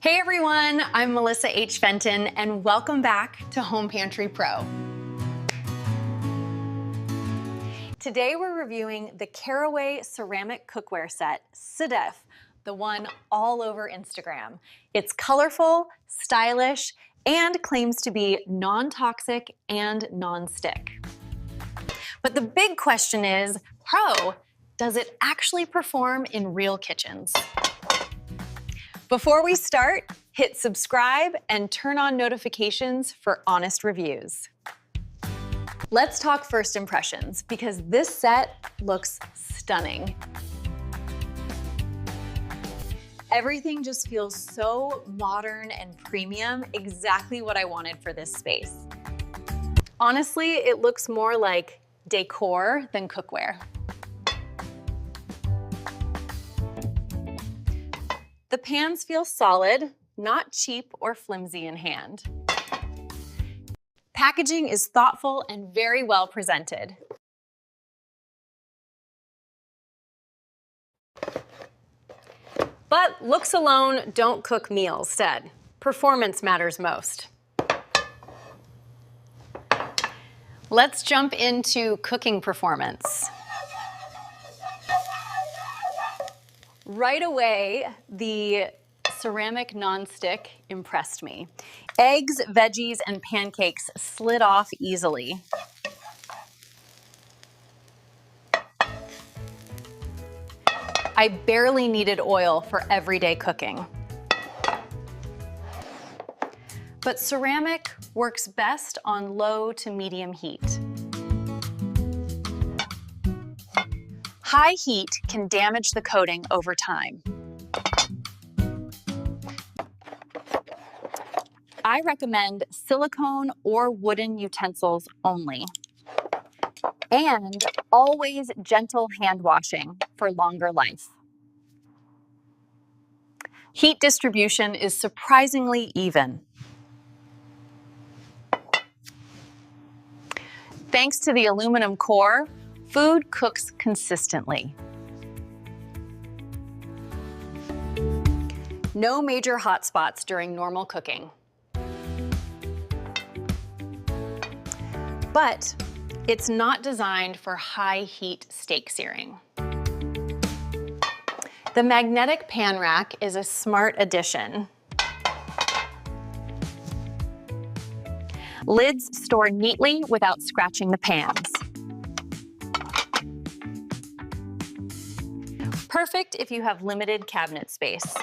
Hey everyone, I'm Melissa H. Fenton and welcome back to Homepantrypro. Today we're reviewing the Caraway ceramic cookware set, Sedef, the one all over Instagram. It's colorful, stylish, and claims to be non-toxic and non-stick. But the big question is, does it actually perform in real kitchens? Before we start, hit subscribe and turn on notifications for honest reviews. Let's talk first impressions because this set looks stunning. Everything just feels so modern and premium, exactly what I wanted for this space. Honestly, it looks more like decor than cookware. The pans feel solid, not cheap or flimsy in hand. Packaging is thoughtful and very well presented. But looks alone don't cook meals, instead. Performance matters most. Let's jump into cooking performance. Right away, the ceramic nonstick impressed me. Eggs, veggies, and pancakes slid off easily. I barely needed oil for everyday cooking. But ceramic works best on low to medium heat. High heat can damage the coating over time. I recommend silicone or wooden utensils only. And always gentle hand washing for longer life. Heat distribution is surprisingly even. Thanks to the aluminum core, food cooks consistently. No major hot spots during normal cooking. But it's not designed for high heat steak searing. The magnetic pan rack is a smart addition. Lids store neatly without scratching the pans. Perfect if you have limited cabinet space.